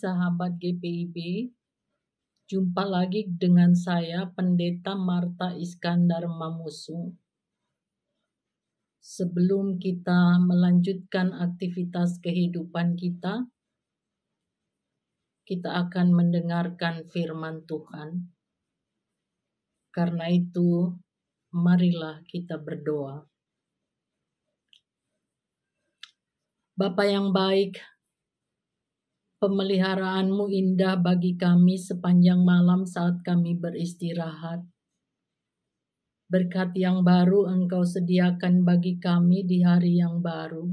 sahabat GPIB, jumpa lagi dengan saya Pendeta Marta Iskandar Mamusu. Sebelum kita melanjutkan aktivitas kehidupan kita akan mendengarkan firman Tuhan. Karena itu, marilah kita berdoa. Bapa yang baik, pemeliharaanmu indah bagi kami sepanjang malam saat kami beristirahat. Berkat yang baru Engkau sediakan bagi kami di hari yang baru.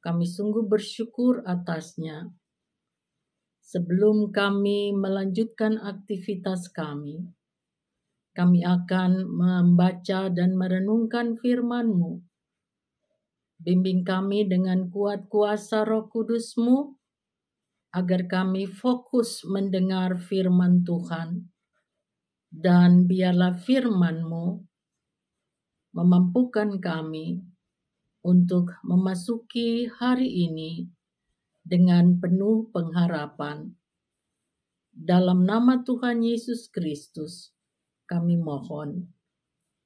Kami sungguh bersyukur atasnya. Sebelum kami melanjutkan aktivitas kami akan membaca dan merenungkan firman-Mu. Bimbing kami dengan kuat kuasa Roh Kudus-Mu, agar kami fokus mendengar firman Tuhan. Dan biarlah firman-Mu memampukan kami untuk memasuki hari ini dengan penuh pengharapan. Dalam nama Tuhan Yesus Kristus, kami mohon.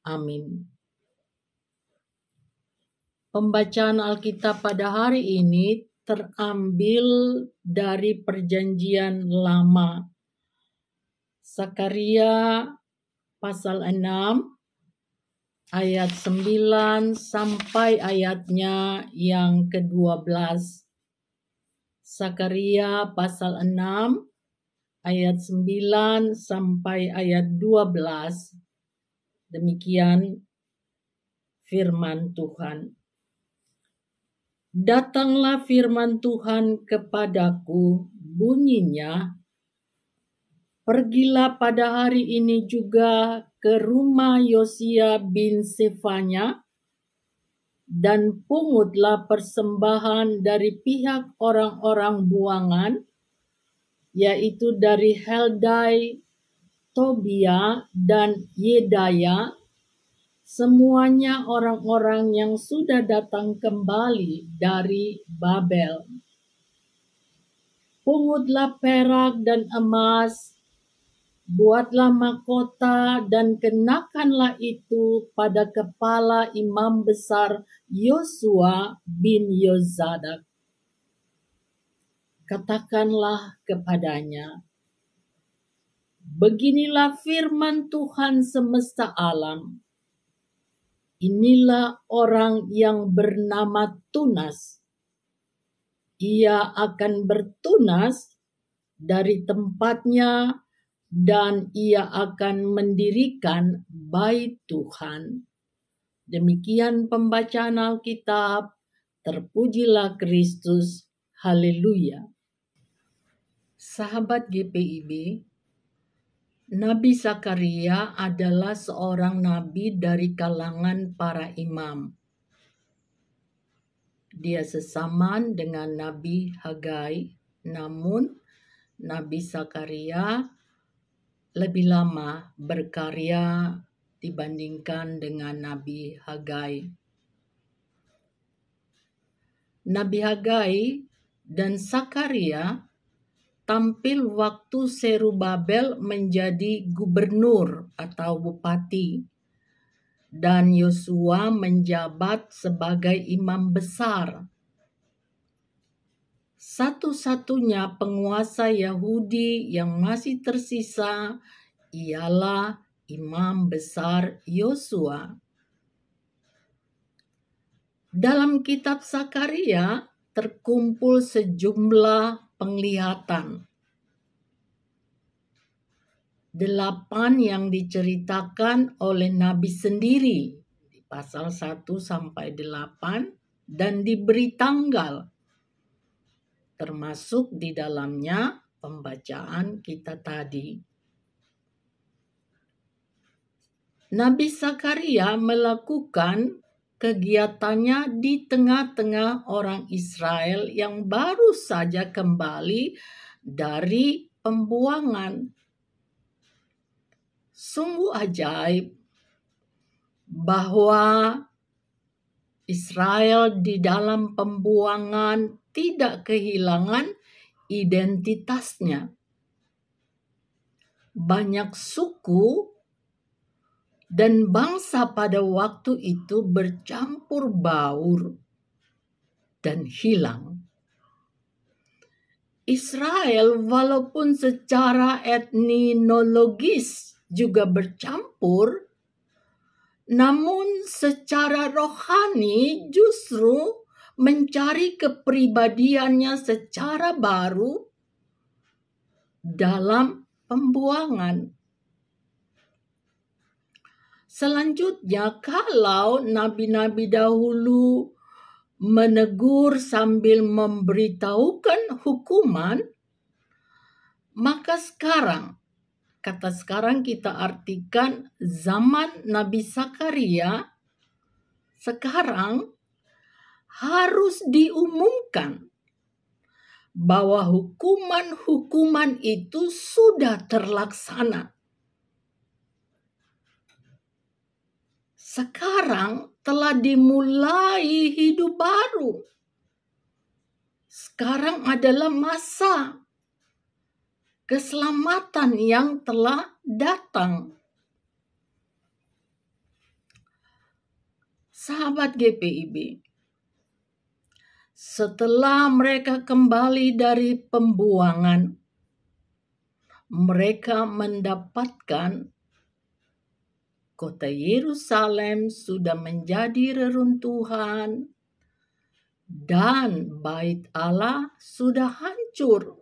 Amin. Pembacaan Alkitab pada hari ini terambil dari Perjanjian Lama. Sakaria pasal 6 ayat 9 sampai ayatnya yang ke-12. Sakaria pasal 6 ayat 9 sampai ayat 12. Demikian firman Tuhan. Datanglah firman Tuhan kepadaku, bunyinya, pergilah pada hari ini juga ke rumah Yosia bin Sefanya, dan pungutlah persembahan dari pihak orang-orang buangan, yaitu dari Heldai, Tobia, dan Yedaya, semuanya orang-orang yang sudah datang kembali dari Babel. Pungutlah perak dan emas, buatlah mahkota dan kenakanlah itu pada kepala imam besar Yosua bin Yozadak. Katakanlah kepadanya, beginilah firman Tuhan semesta alam. Inilah orang yang bernama Tunas. Ia akan bertunas dari tempatnya dan ia akan mendirikan bait Tuhan. Demikian pembacaan Alkitab. Terpujilah Kristus. Haleluya. Sahabat GPIB, Nabi Sakaria adalah seorang nabi dari kalangan para imam. Dia sesaman dengan Nabi Hagai, namun Nabi Sakaria lebih lama berkarya dibandingkan dengan Nabi Hagai. Nabi Hagai dan Sakaria tampil waktu Zerubabel menjadi gubernur atau bupati, dan Yosua menjabat sebagai imam besar. Satu-satunya penguasa Yahudi yang masih tersisa ialah imam besar Yosua. Dalam kitab Sakaria terkumpul sejumlah penglihatan. 8 yang diceritakan oleh Nabi sendiri di pasal 1 sampai 8 dan diberi tanggal, termasuk di dalamnya pembacaan kita tadi. Nabi Sakaria melakukan kegiatannya di tengah-tengah orang Israel yang baru saja kembali dari pembuangan. Sungguh ajaib bahwa Israel di dalam pembuangan tidak kehilangan identitasnya. Banyak suku dan bangsa pada waktu itu bercampur baur dan hilang. Israel walaupun secara etnologis juga bercampur, namun secara rohani justru mencari kepribadiannya secara baru dalam pembuangan. Selanjutnya, kalau nabi-nabi dahulu menegur sambil memberitahukan hukuman, maka sekarang, kata sekarang kita artikan zaman Nabi Zakaria, sekarang harus diumumkan bahwa hukuman-hukuman itu sudah terlaksana. Sekarang telah dimulai hidup baru. Sekarang adalah masa keselamatan yang telah datang. Sahabat GPIB, setelah mereka kembali dari pembuangan, mereka mendapatkan kota Yerusalem sudah menjadi reruntuhan dan bait Allah sudah hancur.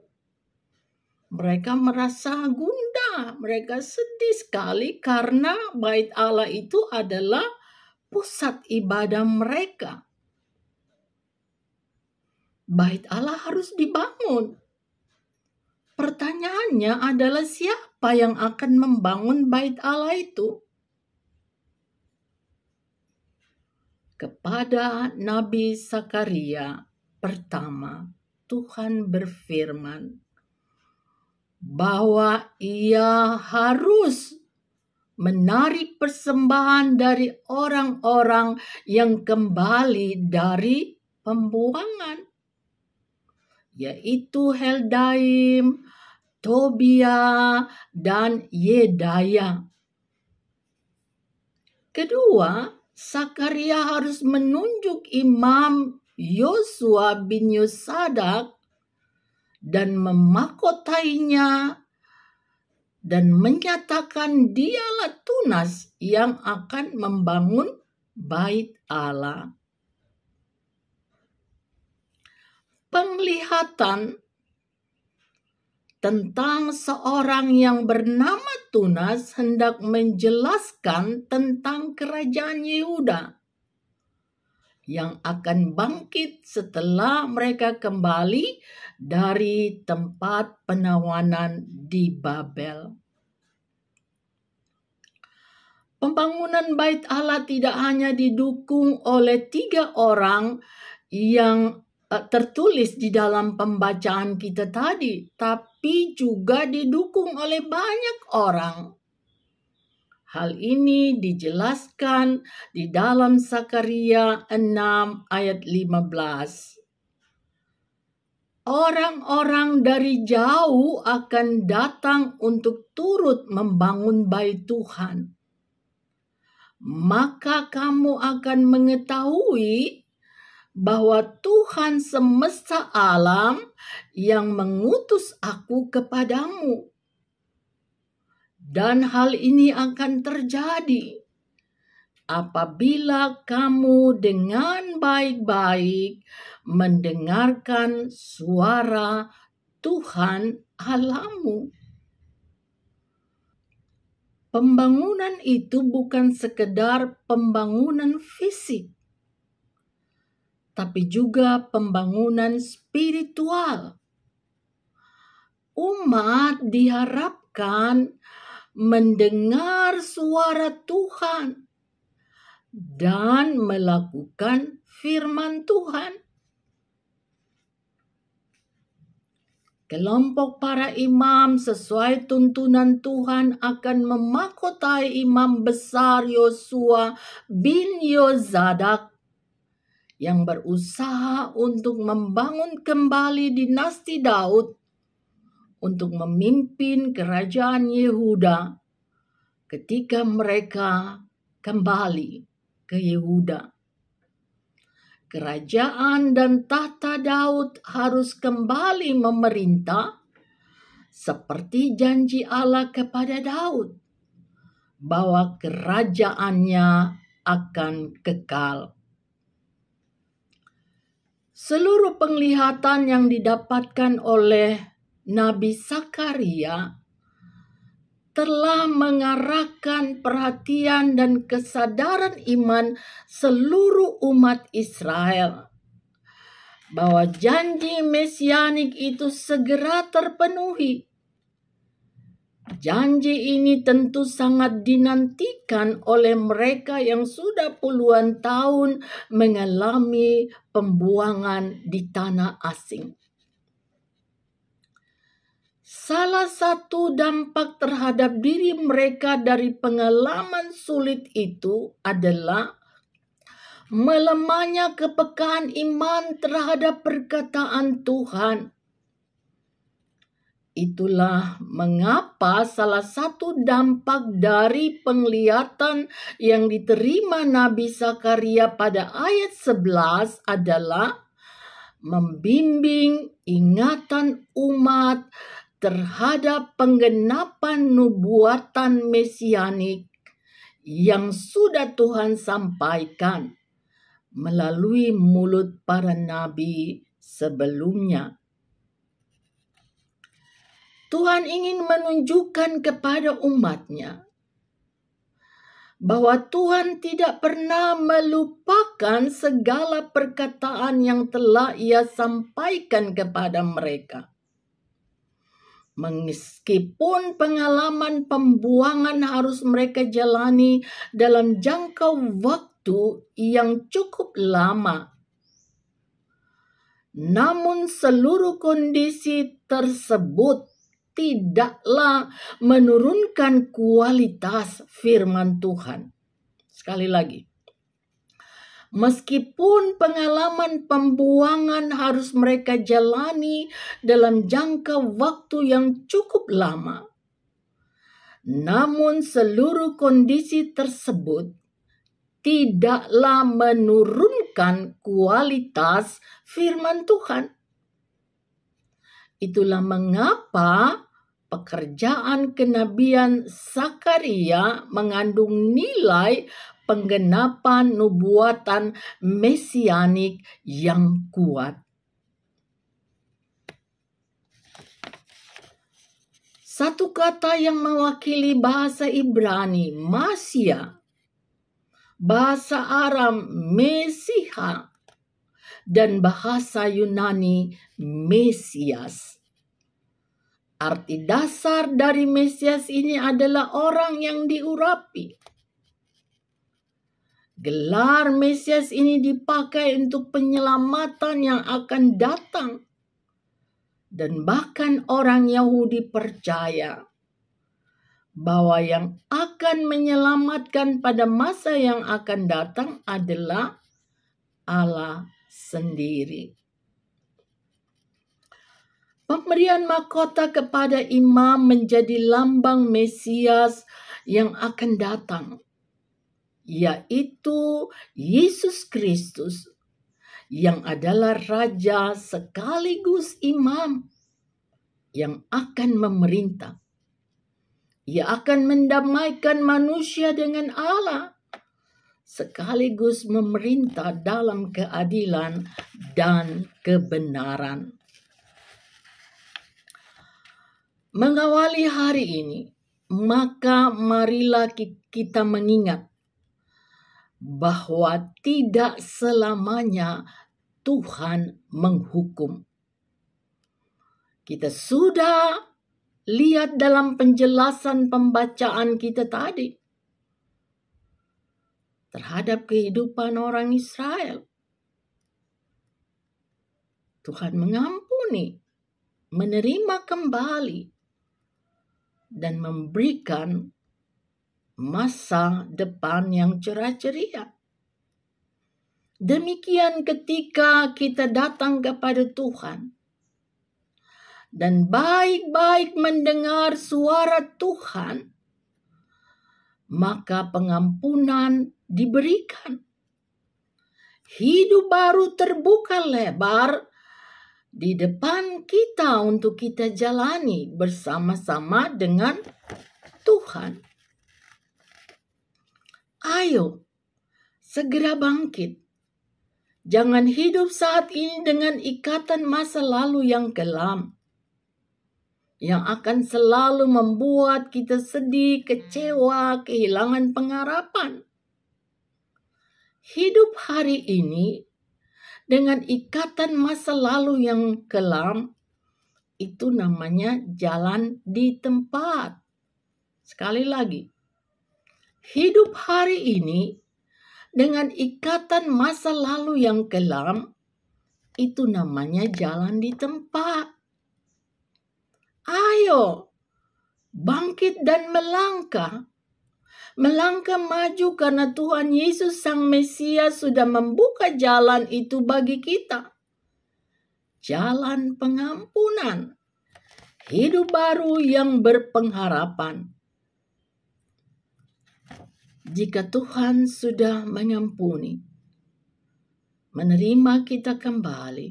Mereka merasa gundah, mereka sedih sekali karena bait Allah itu adalah pusat ibadah mereka. Bait Allah harus dibangun. Pertanyaannya adalah siapa yang akan membangun bait Allah itu? Kepada Nabi Zakaria pertama, Tuhan berfirman bahwa ia harus menarik persembahan dari orang-orang yang kembali dari pembuangan, yaitu Heldaim, Tobia, dan Yedaya. Kedua, Zakaria harus menunjuk Imam Yosua bin Yosadak dan memakotainya dan menyatakan dialah Tunas yang akan membangun bait Allah. Penglihatan tentang seorang yang bernama Tunas hendak menjelaskan tentang kerajaan Yehuda yang akan bangkit setelah mereka kembali dari tempat penawanan di Babel. Pembangunan bait Allah tidak hanya didukung oleh 3 orang yang tertulis di dalam pembacaan kita tadi, tapi juga didukung oleh banyak orang. Hal ini dijelaskan di dalam Zakaria 6 ayat 15. Orang-orang dari jauh akan datang untuk turut membangun bait Tuhan. Maka kamu akan mengetahui bahwa Tuhan semesta alam yang mengutus aku kepadamu. Dan hal ini akan terjadi apabila kamu dengan baik-baik mendengarkan suara Tuhan Allahmu. Pembangunan itu bukan sekedar pembangunan fisik, tapi juga pembangunan spiritual. Umat diharapkan mendengar suara Tuhan dan melakukan firman Tuhan. Kelompok para imam sesuai tuntunan Tuhan akan memakotai imam besar Yosua bin Yosadak yang berusaha untuk membangun kembali dinasti Daud untuk memimpin kerajaan Yehuda ketika mereka kembali ke Yehuda. Kerajaan dan tahta Daud harus kembali memerintah seperti janji Allah kepada Daud bahwa kerajaannya akan kekal. Seluruh penglihatan yang didapatkan oleh Nabi Zakaria telah mengarahkan perhatian dan kesadaran iman seluruh umat Israel bahwa janji mesianik itu segera terpenuhi. Janji ini tentu sangat dinantikan oleh mereka yang sudah puluhan tahun mengalami pembuangan di tanah asing. Salah satu dampak terhadap diri mereka dari pengalaman sulit itu adalah melemahnya kepekaan iman terhadap perkataan Tuhan. Itulah mengapa salah satu dampak dari penglihatan yang diterima Nabi Zakaria pada ayat 11 adalah membimbing ingatan umat terhadap penggenapan nubuatan mesianik yang sudah Tuhan sampaikan melalui mulut para nabi sebelumnya. Tuhan ingin menunjukkan kepada umatnya bahwa Tuhan tidak pernah melupakan segala perkataan yang telah Ia sampaikan kepada mereka. Meskipun pengalaman pembuangan harus mereka jalani dalam jangka waktu yang cukup lama, namun seluruh kondisi tersebut tidaklah menurunkan kualitas firman Tuhan. Sekali lagi, meskipun pengalaman pembuangan harus mereka jalani dalam jangka waktu yang cukup lama, namun seluruh kondisi tersebut tidaklah menurunkan kualitas firman Tuhan. Itulah mengapa pekerjaan kenabian Zakaria mengandung nilai penggenapan nubuatan mesianik yang kuat. Satu kata yang mewakili bahasa Ibrani, Masia, bahasa Aram, Mesiha, dan bahasa Yunani, Mesias. Arti dasar dari Mesias ini adalah orang yang diurapi. Gelar Mesias ini dipakai untuk penyelamatan yang akan datang. Dan bahkan orang Yahudi percaya bahwa yang akan menyelamatkan pada masa yang akan datang adalah Allah sendiri. Pemberian mahkota kepada imam menjadi lambang Mesias yang akan datang, yaitu Yesus Kristus yang adalah Raja sekaligus imam yang akan memerintah. Ia akan mendamaikan manusia dengan Allah sekaligus memerintah dalam keadilan dan kebenaran. Mengawali hari ini, maka marilah kita mengingat bahwa tidak selamanya Tuhan menghukum. Kita sudah lihat dalam penjelasan pembacaan kita tadi terhadap kehidupan orang Israel. Tuhan mengampuni, menerima kembali, dan memberikan masa depan yang cerah ceria. Demikian ketika kita datang kepada Tuhan dan baik-baik mendengar suara Tuhan, maka pengampunan diberikan. Hidup baru terbuka lebar di depan kita untuk kita jalani bersama-sama dengan Tuhan. Ayo, segera bangkit. Jangan hidup saat ini dengan ikatan masa lalu yang kelam, yang akan selalu membuat kita sedih, kecewa, kehilangan pengharapan. Hidup hari ini dengan ikatan masa lalu yang kelam, itu namanya jalan di tempat. Sekali lagi, hidup hari ini dengan ikatan masa lalu yang kelam, itu namanya jalan di tempat. Ayo, bangkit dan melangkah. Melangkah maju karena Tuhan Yesus Sang Mesias sudah membuka jalan itu bagi kita. Jalan pengampunan. Hidup baru yang berpengharapan. Jika Tuhan sudah mengampuni, menerima kita kembali,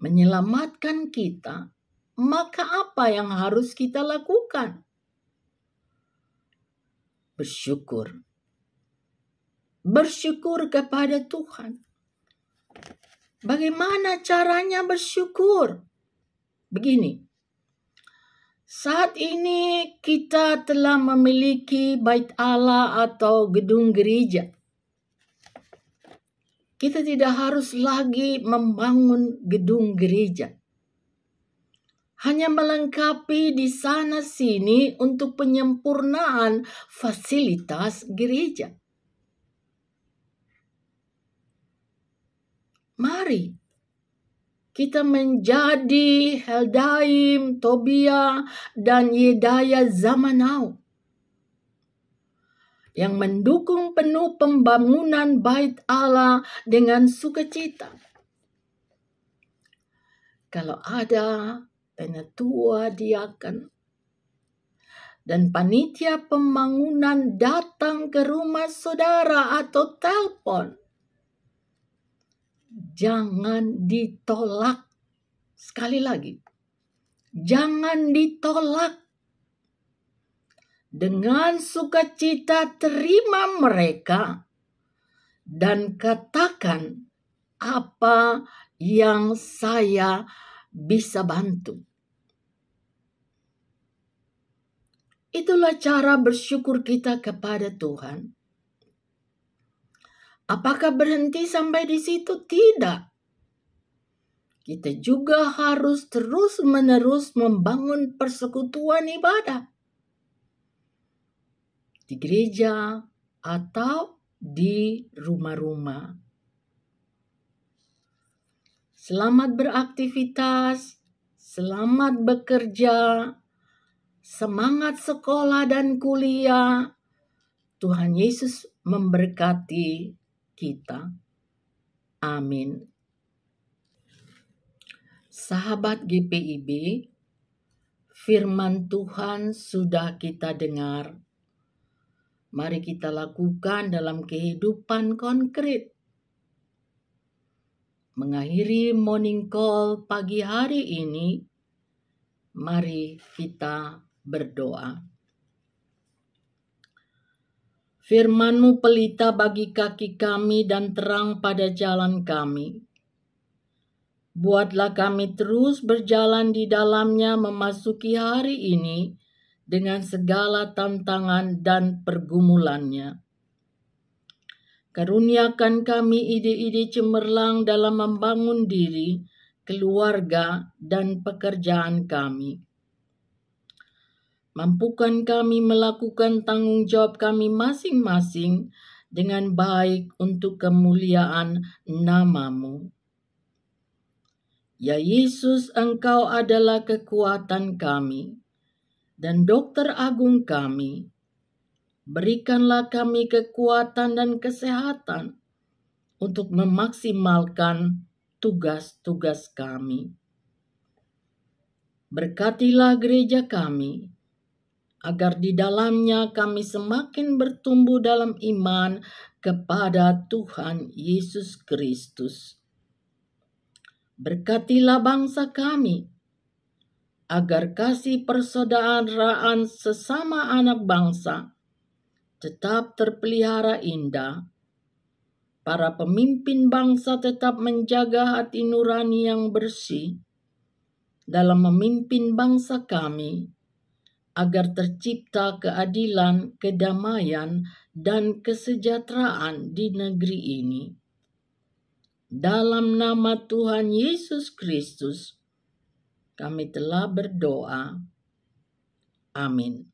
menyelamatkan kita, maka apa yang harus kita lakukan? Bersyukur. Bersyukur kepada Tuhan. Bagaimana caranya bersyukur? Begini. Saat ini kita telah memiliki bait Allah atau gedung gereja. Kita tidak harus lagi membangun gedung gereja. Hanya melengkapi di sana sini untuk penyempurnaan fasilitas gereja. Mari kita menjadi Heldaim, Tobia, dan Yedaya zaman now yang mendukung penuh pembangunan bait Allah dengan sukacita. Kalau ada penatua diaken dan panitia pembangunan datang ke rumah saudara atau telepon, jangan ditolak. Sekali lagi, jangan ditolak. Dengan sukacita terima mereka dan katakan apa yang saya bisa bantu. Itulah cara bersyukur kita kepada Tuhan. Apakah berhenti sampai di situ? Tidak. Kita juga harus terus-menerus membangun persekutuan ibadah di gereja atau di rumah-rumah. Selamat beraktivitas, selamat bekerja, semangat sekolah dan kuliah. Tuhan Yesus memberkati kita. Amin. Sahabat GPIB, firman Tuhan sudah kita dengar. Mari kita lakukan dalam kehidupan konkret. Mengakhiri morning call pagi hari ini, mari kita berdoa. Firman-Mu pelita bagi kaki kami dan terang pada jalan kami. Buatlah kami terus berjalan di dalamnya memasuki hari ini dengan segala tantangan dan pergumulannya. Karuniakan kami ide-ide cemerlang dalam membangun diri, keluarga, dan pekerjaan kami. Mampukan kami melakukan tanggung jawab kami masing-masing dengan baik untuk kemuliaan nama-Mu. Ya Yesus, Engkau adalah kekuatan kami dan dokter agung kami. Berikanlah kami kekuatan dan kesehatan untuk memaksimalkan tugas-tugas kami. Berkatilah gereja kami, agar di dalamnya kami semakin bertumbuh dalam iman kepada Tuhan Yesus Kristus. Berkatilah bangsa kami, agar kasih persaudaraan sesama anak bangsa tetap terpelihara indah. Para pemimpin bangsa tetap menjaga hati nurani yang bersih dalam memimpin bangsa kami, agar tercipta keadilan, kedamaian, dan kesejahteraan di negeri ini. Dalam nama Tuhan Yesus Kristus, kami telah berdoa. Amin.